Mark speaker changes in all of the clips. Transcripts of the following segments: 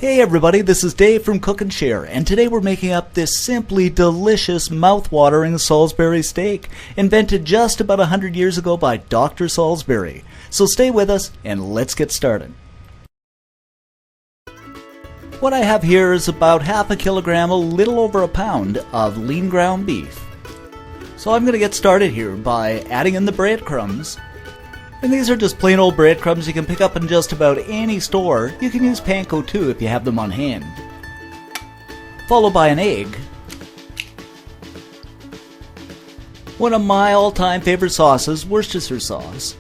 Speaker 1: Hey everybody, this is Dave from TheCooknShare, and today we're making up this simply delicious, mouth-watering Salisbury steak, invented just about 100 years ago by Dr. Salisbury. So stay with us, and let's get started. What I have here is about half a kilogram, a little over a pound, of lean ground beef. So I'm going to get started here by adding in the breadcrumbs. And these are just plain old breadcrumbs you can pick up in just about any store. You can use panko too if you have them on hand. Followed by an egg. One of my all-time favorite sauces, Worcestershire sauce.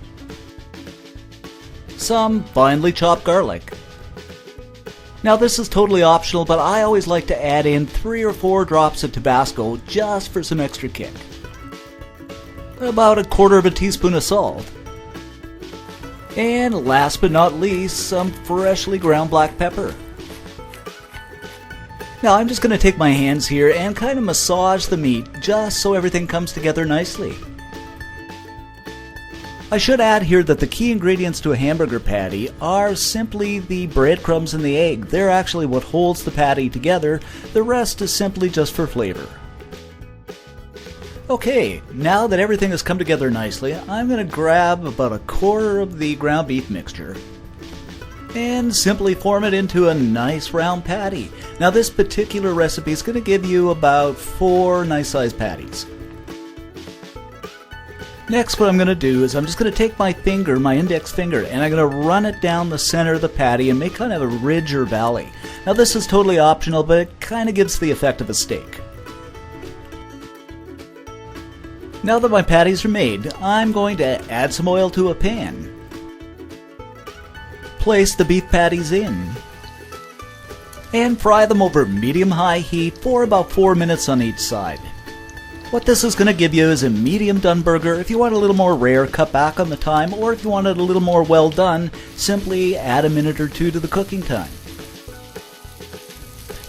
Speaker 1: Some finely chopped garlic. Now this is totally optional, but I always like to add in 3 or 4 drops of Tabasco just for some extra kick. About 1/4 teaspoon of salt. And last but not least, some freshly ground black pepper. Now I'm just going to take my hands here and kind of massage the meat just so everything comes together nicely. I should add here that the key ingredients to a hamburger patty are simply the breadcrumbs and the egg. They're actually what holds the patty together. The rest is simply just for flavor. Okay, now that everything has come together nicely, I'm going to grab about 1/4 of the ground beef mixture and simply form it into a nice round patty. Now this particular recipe is going to give you about 4 nice sized patties. Next, what I'm going to do is I'm just going to take my finger, my index finger, and I'm going to run it down the center of the patty and make kind of a ridge or valley. Now this is totally optional, but it kind of gives the effect of a steak. Now that my patties are made, I'm going to add some oil to a pan. Place the beef patties in. And fry them over medium-high heat for about 4 minutes on each side. What this is going to give you is a medium done burger. If you want a little more rare, cut back on the time, or if you want it a little more well done, simply add a minute or 2 to the cooking time.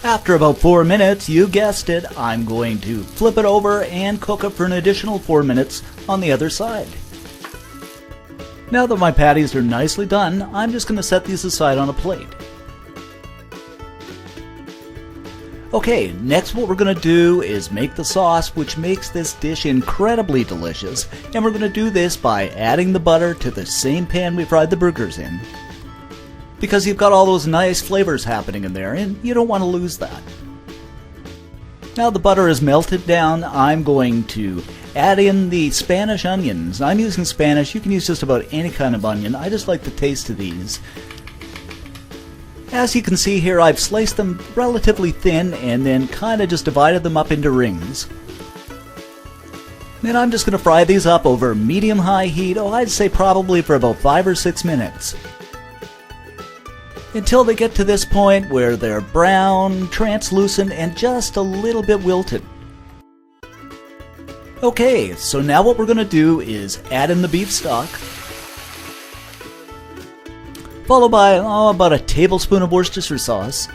Speaker 1: After about 4 minutes, you guessed it, I'm going to flip it over and cook it for an additional 4 minutes on the other side. Now that my patties are nicely done, I'm just going to set these aside on a plate. Okay, next what we're going to do is make the sauce, which makes this dish incredibly delicious, and we're going to do this by adding the butter to the same pan we fried the burgers in. Because you've got all those nice flavors happening in there, and you don't want to lose that. Now the butter is melted down, I'm going to add in the Spanish onions. I'm using Spanish, you can use just about any kind of onion. I just like the taste of these. As you can see here, I've sliced them relatively thin and then kind of just divided them up into rings. Then I'm just going to fry these up over medium-high heat, I'd say probably for about 5 or 6 minutes. Until they get to this point where they're brown, translucent, and just a little bit wilted. Okay, so now what we're going to do is add in the beef stock, followed by about 1 tablespoon of Worcestershire sauce.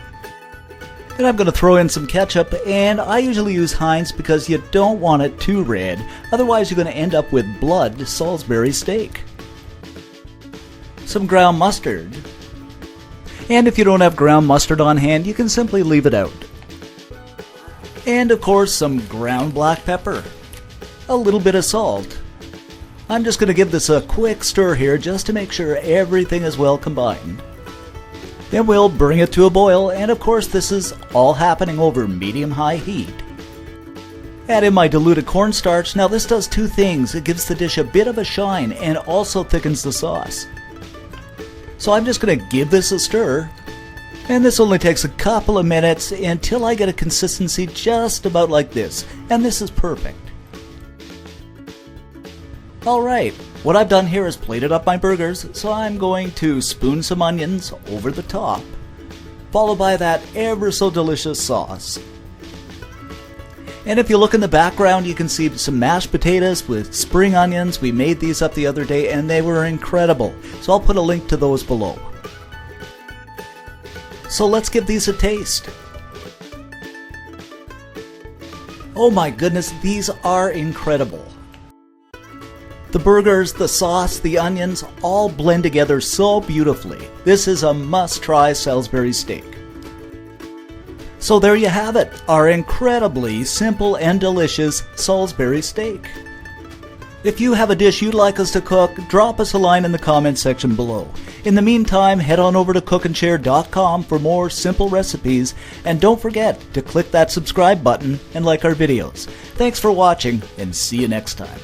Speaker 1: Then I'm going to throw in some ketchup, and I usually use Heinz because you don't want it too red, otherwise you're going to end up with blood Salisbury steak. Some ground mustard. And if you don't have ground mustard on hand, you can simply leave it out. And of course, some ground black pepper. A little bit of salt. I'm just going to give this a quick stir here just to make sure everything is well combined. Then we'll bring it to a boil, and of course this is all happening over medium-high heat. Add in my diluted cornstarch. Now this does 2 things. It gives the dish a bit of a shine and also thickens the sauce. So I'm just going to give this a stir, and this only takes a couple of minutes until I get a consistency just about like this, and this is perfect. Alright, what I've done here is plated up my burgers, so I'm going to spoon some onions over the top, followed by that ever so delicious sauce. And if you look in the background, you can see some mashed potatoes with spring onions. We made these up the other day and they were incredible. So I'll put a link to those below. So let's give these a taste. Oh my goodness, these are incredible. The burgers, the sauce, the onions all blend together so beautifully. This is a must-try Salisbury steak. So there you have it, our incredibly simple and delicious Salisbury steak. If you have a dish you'd like us to cook, drop us a line in the comments section below. In the meantime, head on over to TheCooknShare.com for more simple recipes, and don't forget to click that subscribe button and like our videos. Thanks for watching, and see you next time.